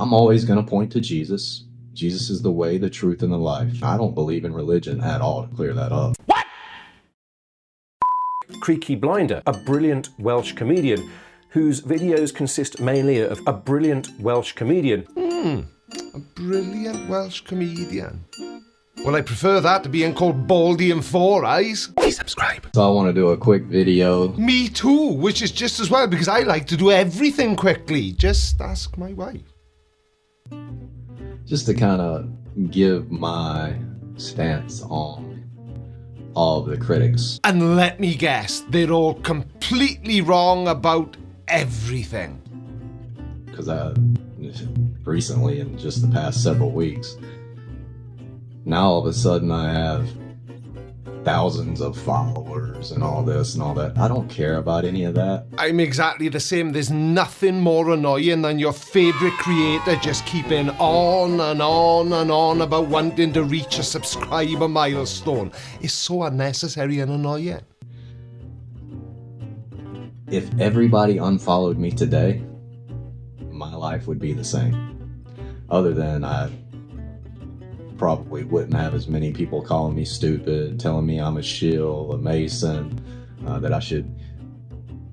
I'm always going to point to Jesus. Jesus is the way, the truth, and the life. I don't believe in religion at all, to clear that up. What? Creaky Blinder, a brilliant Welsh comedian whose videos consist mainly of a brilliant Welsh comedian. A brilliant Welsh comedian. Well, I prefer that to being called Baldy and Four Eyes. Please subscribe. So I want to do a quick video. Me too, which is just as well because I like to do everything quickly. Just ask my wife. Just to kind of give my stance on all of the critics. And let me guess, they're all completely wrong about everything. Because recently, in just the past several weeks, now all of a sudden I have thousands of followers and all this and all that. I don't care about any of that. I'm exactly the same. There's nothing more annoying than your favourite creator just keeping on and on and on about wanting to reach a subscriber milestone. It's so unnecessary and annoying. If everybody unfollowed me today, my life would be the same. Other than I probably wouldn't have as many people calling me stupid, telling me I'm a shill, a mason, that I should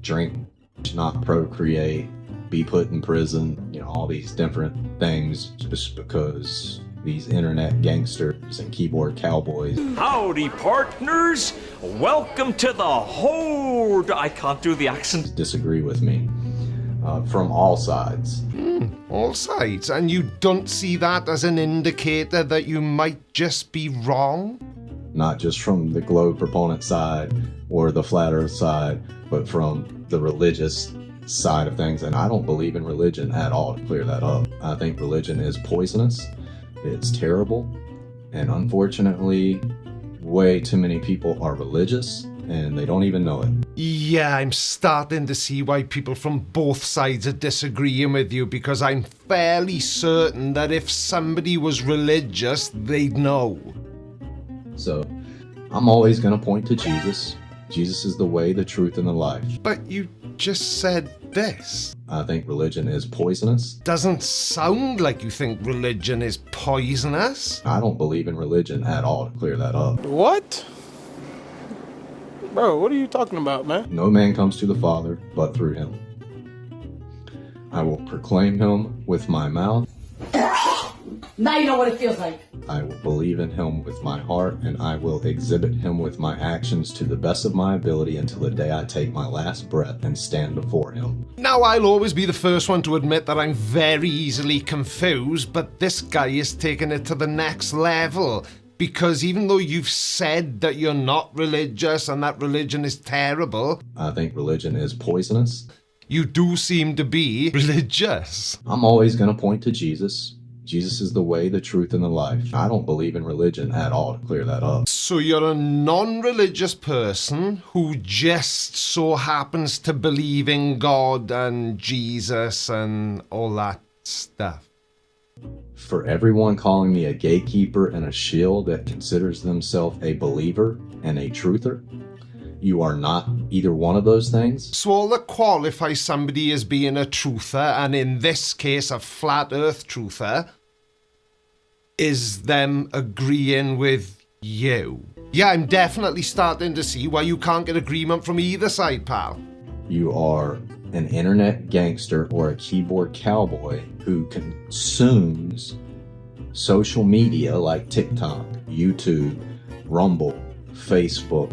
drink, not procreate, be put in prison, all these different things just because these internet gangsters and keyboard cowboys. Howdy, partners. Welcome to the horde. I can't do the accent. Disagree with me from all sides. All sides, and you don't see that as an indicator that you might just be wrong? Not just from the globe proponent side or the flat earth side, but from the religious side of things. And I don't believe in religion at all, to clear that up. I think religion is poisonous, it's terrible, and unfortunately, way too many people are religious and they don't even know it. Yeah, I'm starting to see why people from both sides are disagreeing with you, because I'm fairly certain that if somebody was religious, they'd know. So, I'm always going to point to Jesus. Jesus is the way, the truth, and the life. But you just said this. I think religion is poisonous. Doesn't sound like you think religion is poisonous. I don't believe in religion at all, to clear that up. What? Bro, what are you talking about, man? No man comes to the Father but through him. I will proclaim him with my mouth. Now you know what it feels like. I will believe in him with my heart, and I will exhibit him with my actions to the best of my ability until the day I take my last breath and stand before him. Now, I'll always be the first one to admit that I'm very easily confused, but this guy is taking it to the next level. Because even though you've said that you're not religious and that religion is terrible, I think religion is poisonous. You do seem to be religious. I'm always going to point to Jesus. Jesus is the way, the truth, and the life. I don't believe in religion at all, to clear that up. So you're a non-religious person who just so happens to believe in God and Jesus and all that stuff. For everyone calling me a gatekeeper and a shill that considers themselves a believer and a truther, you are not either one of those things. So all that qualifies somebody as being a truther, and in this case a flat earth truther, is them agreeing with you. Yeah, I'm definitely starting to see why you can't get agreement from either side, pal. You are an internet gangster or a keyboard cowboy who consumes social media like TikTok, YouTube, Rumble, Facebook,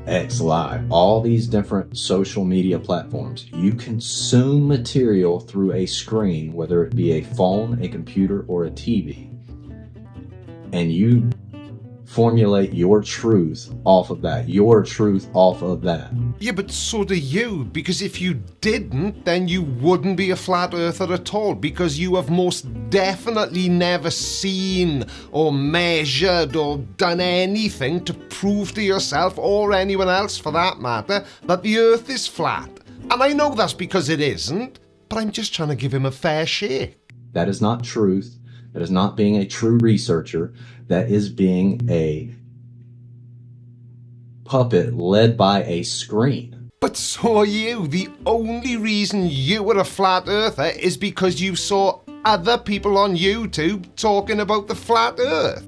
X Live, all these different social media platforms. You consume material through a screen, whether it be a phone, a computer, or a TV, and you formulate your truth off of that, Yeah, but so do you, because if you didn't, then you wouldn't be a flat earther at all, because you have most definitely never seen or measured or done anything to prove to yourself, or anyone else for that matter, that the earth is flat. And I know that's because it isn't, but I'm just trying to give him a fair shake. That is not truth. That is not being a true researcher. That is being a puppet led by a screen. But so are you. The only reason you were a flat earther is because you saw other people on YouTube talking about the flat earth.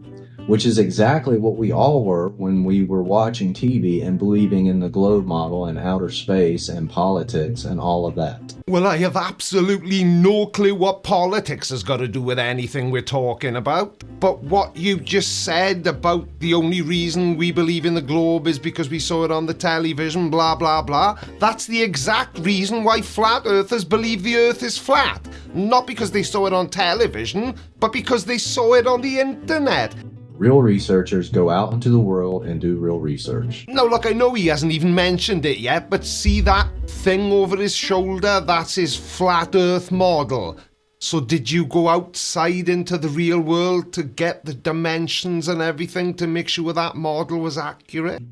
Which is exactly what we all were when we were watching TV and believing in the globe model and outer space and politics and all of that. Well, I have absolutely no clue what politics has got to do with anything we're talking about. But what you just said about the only reason we believe in the globe is because we saw it on the television, blah, blah, blah, that's the exact reason why flat earthers believe the earth is flat. Not because they saw it on television, but because they saw it on the internet. Real researchers go out into the world and do real research. Now, look, I know he hasn't even mentioned it yet, but see that thing over his shoulder? That's his flat earth model. So did you go outside into the real world to get the dimensions and everything to make sure that model was accurate?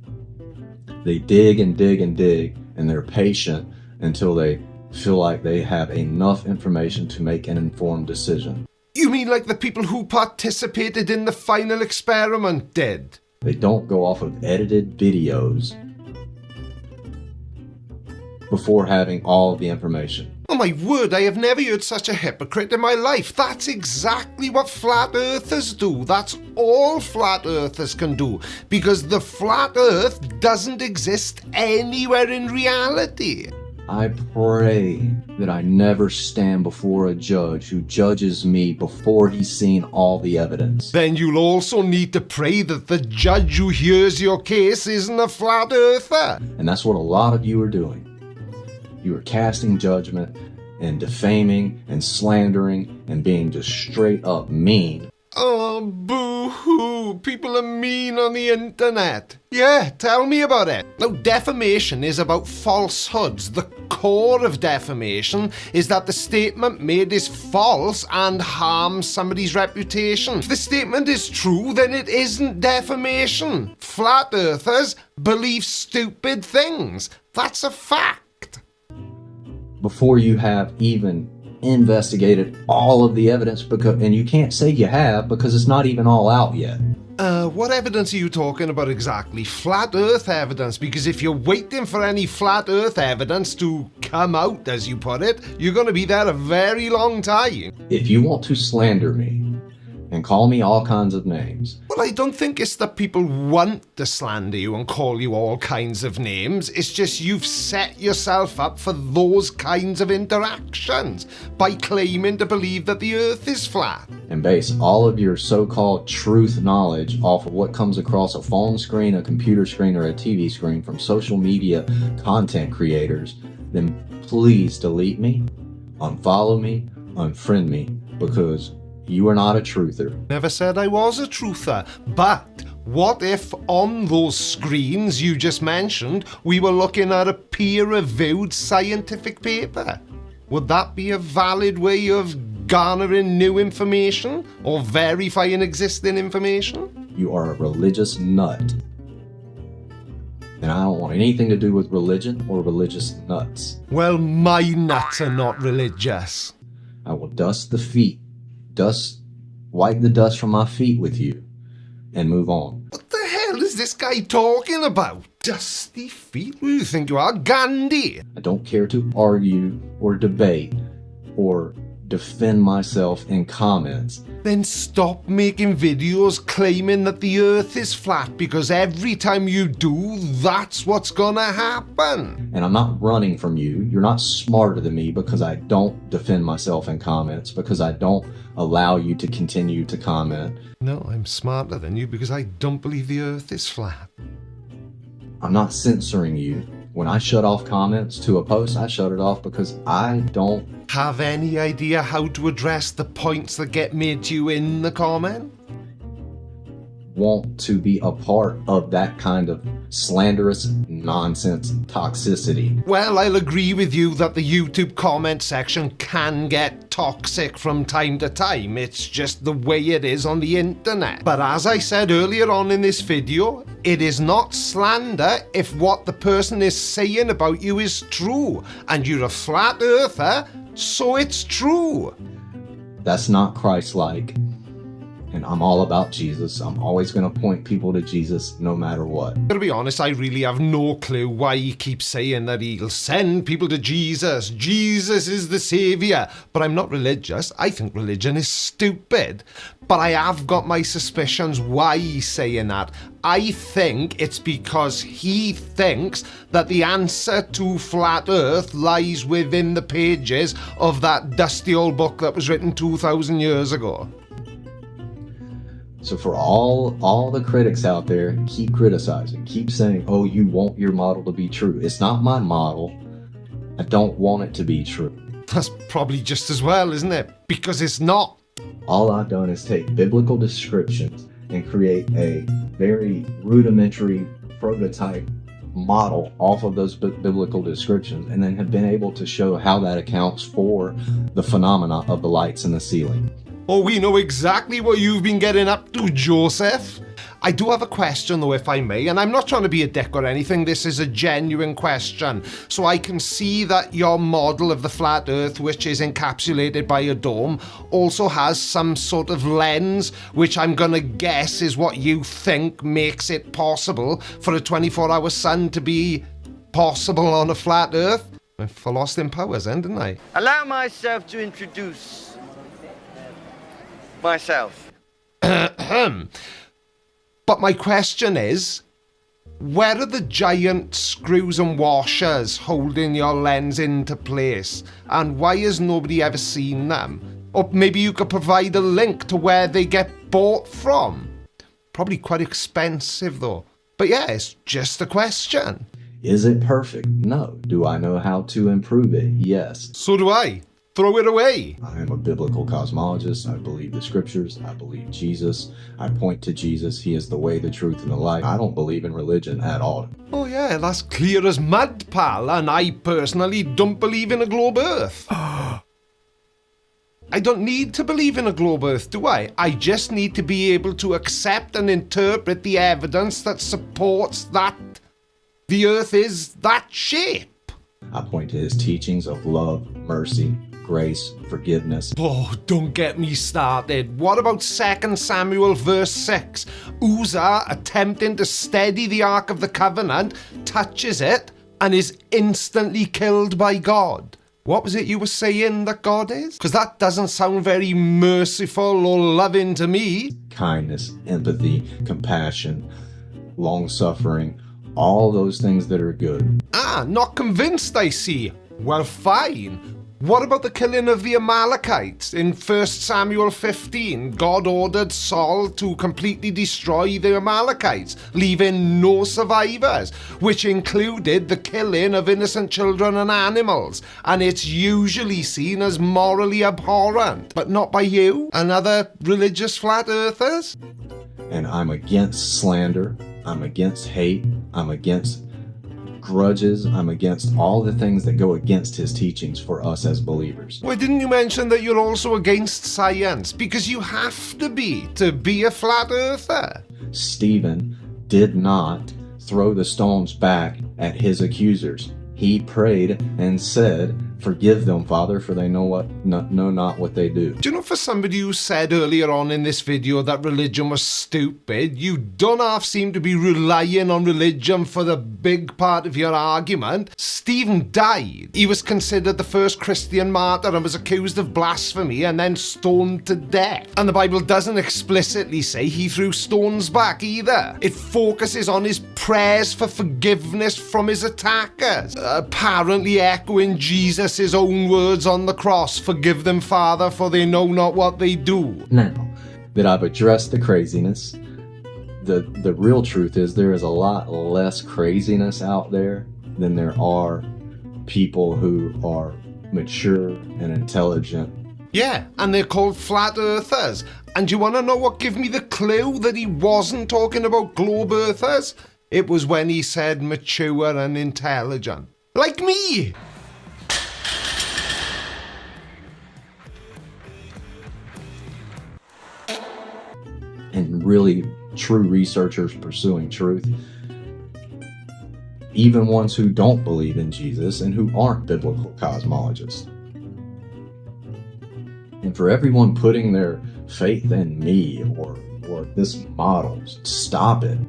They dig and dig and dig, and they're patient until they feel like they have enough information to make an informed decision. You mean like the people who participated in the final experiment did? They don't go off of edited videos before having all of the information. Oh my word, I have never heard such a hypocrite in my life. That's exactly what flat earthers do. That's all flat earthers can do. Because the flat earth doesn't exist anywhere in reality. I pray that I never stand before a judge who judges me before he's seen all the evidence. Then you'll also need to pray that the judge who hears your case isn't a flat earther. And that's what a lot of you are doing. You are casting judgment and defaming and slandering and being just straight up mean. Oh, boo-hoo. People are mean on the internet. Yeah, tell me about it. Now, defamation is about falsehoods. The core of defamation is that the statement made is false and harms somebody's reputation. If the statement is true, then it isn't defamation. Flat earthers believe stupid things. That's a fact. Before you have even investigated all of the evidence, and you can't say you have because it's not even all out yet. What evidence are you talking about exactly? Flat earth evidence? Because if you're waiting for any flat earth evidence to come out, as you put it, you're going to be there a very long time. If you want to slander me and call me all kinds of names. Well, I don't think it's that people want to slander you and call you all kinds of names. It's just you've set yourself up for those kinds of interactions by claiming to believe that the earth is flat. And base all of your so-called truth knowledge off of what comes across a phone screen, a computer screen, or a TV screen from social media content creators, then please delete me, unfollow me, unfriend me, because you are not a truther. Never said I was a truther, but what if on those screens you just mentioned we were looking at a peer-reviewed scientific paper? Would that be a valid way of garnering new information or verifying existing information? You are a religious nut. And I don't want anything to do with religion or religious nuts. Well, my nuts are not religious. I will wipe the dust from my feet with you and move on. What the hell is this guy talking about? Dusty feet? Who do you think you are, Gandhi? I don't care to argue or debate or defend myself in comments. Then stop making videos claiming that the earth is flat, because every time you do, that's what's gonna happen. And I'm not running from you. You're not smarter than me because I don't defend myself in comments, because I don't allow you to continue to comment. No, I'm smarter than you because I don't believe the earth is flat. I'm not censoring you. When I shut off comments to a post, I shut it off because I don't have any idea how to address the points that get made to you in the comment. Want to be a part of that kind of slanderous nonsense toxicity. Well, I'll agree with you that the YouTube comment section can get toxic from time to time. It's just the way it is on the internet. But as I said earlier on in this video, it is not slander if what the person is saying about you is true, and you're a flat earther, so it's true. That's not Christ-like. And I'm all about Jesus. I'm always going to point people to Jesus no matter what. To be honest, I really have no clue why he keeps saying that he'll send people to Jesus. Jesus is the saviour. But I'm not religious. I think religion is stupid. But I have got my suspicions why he's saying that. I think it's because he thinks that the answer to flat earth lies within the pages of that dusty old book that was written 2,000 years ago. So for all the critics out there, keep criticizing, keep saying, oh, you want your model to be true. It's not my model. I don't want it to be true. That's probably just as well, isn't it? Because it's not. All I've done is take biblical descriptions and create a very rudimentary prototype model off of those biblical descriptions, and then have been able to show how that accounts for the phenomena of the lights in the ceiling. Oh, we know exactly what you've been getting up to, Joseph. I do have a question, though, if I may, and I'm not trying to be a dick or anything. This is a genuine question. So I can see that your model of the flat earth, which is encapsulated by a dome, also has some sort of lens, which I'm going to guess is what you think makes it possible for a 24-hour sun to be possible on a flat earth. I lost in powers then, didn't I? Allow myself to introduce myself. But my question is, where are the giant screws and washers holding your lens into place? And why has nobody ever seen them? Or maybe you could provide a link to where they get bought from. Probably quite expensive though. But yeah, it's just a question. Is it perfect? No. Do I know how to improve it? Yes. So do I. Throw it away. I am a biblical cosmologist. I believe the scriptures. I believe Jesus. I point to Jesus. He is the way, the truth, and the life. I don't believe in religion at all. Oh yeah, that's clear as mud, pal. And I personally don't believe in a globe earth. I don't need to believe in a globe earth, do I? I just need to be able to accept and interpret the evidence that supports that the earth is that shape. I point to his teachings of love, mercy, grace, forgiveness. Oh, don't get me started. What about 2 Samuel verse 6? Uzzah, attempting to steady the Ark of the Covenant, touches it and is instantly killed by God. What was it you were saying that God is? Because that doesn't sound very merciful or loving to me. Kindness, empathy, compassion, long-suffering, all those things that are good. Ah, not convinced, I see. Well, fine. What about the killing of the Amalekites? In 1 Samuel 15, God ordered Saul to completely destroy the Amalekites, leaving no survivors, which included the killing of innocent children and animals, and it's usually seen as morally abhorrent, but not by you and other religious flat earthers. And I'm against slander, I'm against hate, I'm against grudges, I'm against all the things that go against his teachings for us as believers. Why didn't you mention that you're also against science? Because you have to be a flat earther. Stephen did not throw the stones back at his accusers. He prayed and said, "Forgive them, Father, for they know not what they do." Do you know, for somebody who said earlier on in this video that religion was stupid, you don't half seem to be relying on religion for the big part of your argument. Stephen died. He was considered the first Christian martyr and was accused of blasphemy and then stoned to death. And the Bible doesn't explicitly say he threw stones back either. It focuses on his prayers for forgiveness from his attackers, apparently echoing Jesus' own words on the cross, "Forgive them, Father, for they know not what they do." Now that I've addressed the craziness, the real truth is there is a lot less craziness out there than there are people who are mature and intelligent. Yeah, and they're called flat earthers. And you want to know what gave me the clue that he wasn't talking about globe earthers? It was when he said mature and intelligent. Like me! And really true researchers pursuing truth, even ones who don't believe in Jesus and who aren't biblical cosmologists. And for everyone putting their faith in me or this model, stop it.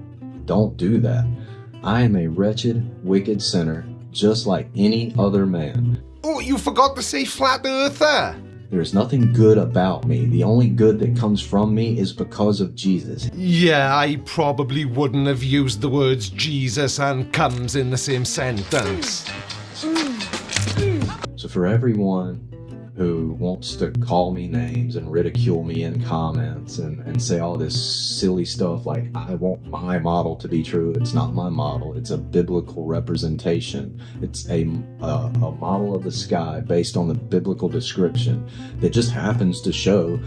Don't do that. I am a wretched, wicked sinner, just like any other man. Oh, you forgot to say flat earther. There's nothing good about me. The only good that comes from me is because of Jesus. Yeah, I probably wouldn't have used the words Jesus and comes in the same sentence. So for everyone who wants to call me names and ridicule me in comments and say all this silly stuff like, I want my model to be true. It's not my model. It's a biblical representation. It's a model of the sky based on the biblical description that just happens to show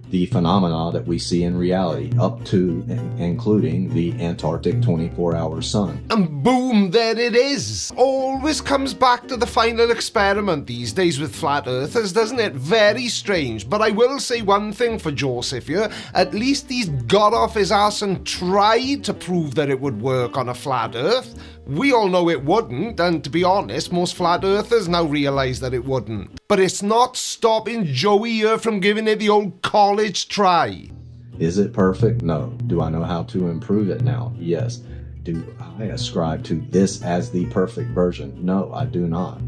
the phenomena that we see in reality, up to and including the Antarctic 24-hour sun. And boom, there it is. Always comes back to the final experiment these days with flat earthers, doesn't it? Very strange. But I will say one thing for Joseph here. At least he's got off his ass and tried to prove that it would work on a flat earth. We all know it wouldn't, and to be honest, most flat earthers now realise that it wouldn't. But it's not stopping Joey here from giving it the old college try. Is it perfect? No. Do I know how to improve it now? Yes. Do I ascribe to this as the perfect version? No, I do not.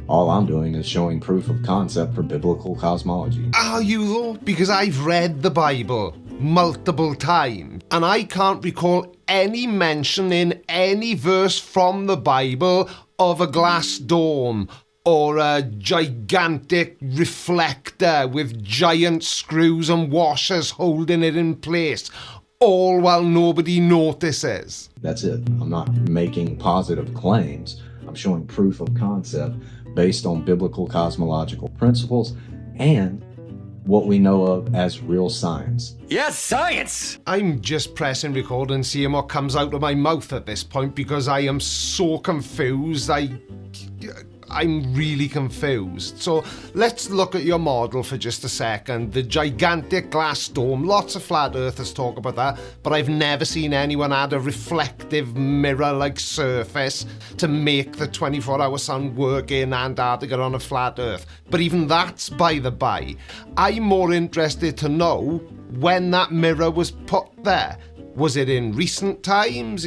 All I'm doing is showing proof of concept for biblical cosmology. Are you though? Because I've read the Bible multiple times, and I can't recall any mention in any verse from the Bible of a glass dome or a gigantic reflector with giant screws and washers holding it in place, all while nobody notices. That's it. I'm not making positive claims. I'm showing proof of concept based on biblical cosmological principles and what we know of as real science. Yes, science! I'm just pressing record and seeing what comes out of my mouth at this point because I am so confused. I'm really confused. So let's look at your model for just a second. The gigantic glass dome. Lots of flat earthers talk about that, but I've never seen anyone add a reflective mirror-like surface to make the 24-hour sun work in Antarctica on a flat earth. But even that's by the by. I'm more interested to know when that mirror was put there. Was it in recent times?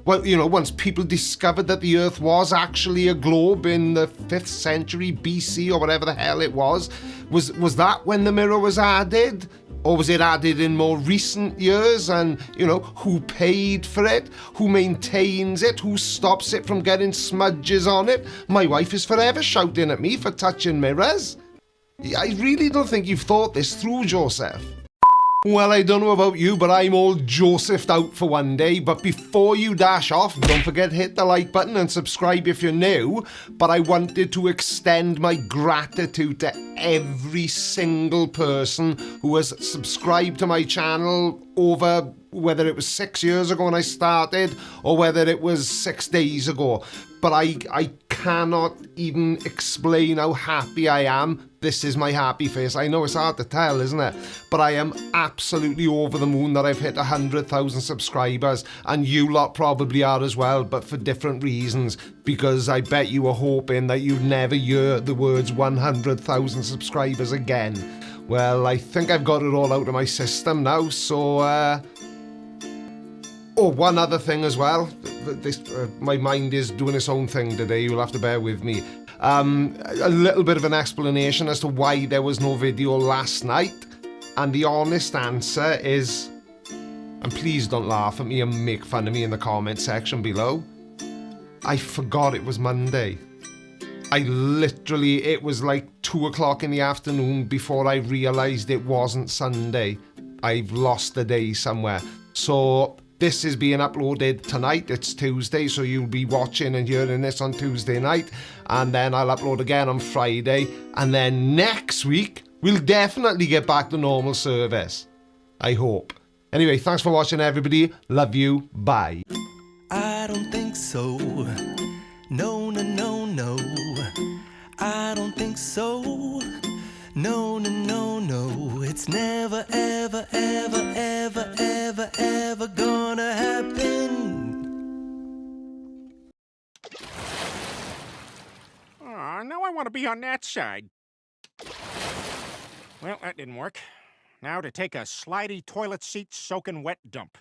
Once people discovered that the Earth was actually a globe in the 5th century BC or whatever the hell it was that when the mirror was added? Or was it added in more recent years? And, who paid for it? Who maintains it? Who stops it from getting smudges on it? My wife is forever shouting at me for touching mirrors. I really don't think you've thought this through, Joseph. Well, I don't know about you, but I'm all Josephed out for one day. But before you dash off, don't forget to hit the like button and subscribe if you're new. But I wanted to extend my gratitude to every single person who has subscribed to my channel over whether it was 6 years ago when I started or whether it was 6 days ago. But I cannot even explain how happy I am. This is my happy face. I know it's hard to tell, isn't it? But I am absolutely over the moon that I've hit 100,000 subscribers, and you lot probably are as well, but for different reasons, because I bet you were hoping that you'd never hear the words 100,000 subscribers again. Well, I think I've got it all out of my system now, so one other thing as well. My mind is doing its own thing today. You'll have to bear with me. A little bit of an explanation as to why there was no video last night. And the honest answer is, and please don't laugh at me and make fun of me in the comment section below, I forgot it was Monday. It was like 2 o'clock in the afternoon before I realised it wasn't Sunday. I've lost the day somewhere. So this is being uploaded tonight. It's Tuesday, so you'll be watching and hearing this on Tuesday night. And then I'll upload again on Friday. And then next week, we'll definitely get back to normal service. I hope. Anyway, thanks for watching, everybody. Love you. Bye. I don't think so. No, no, no, no. I don't think so. No, no, no, no. It's never, ever, ever, ever, ever, ever gonna happen. Now I want to be on that side. Well, that didn't work. Now to take a slidey toilet seat soaking wet dump.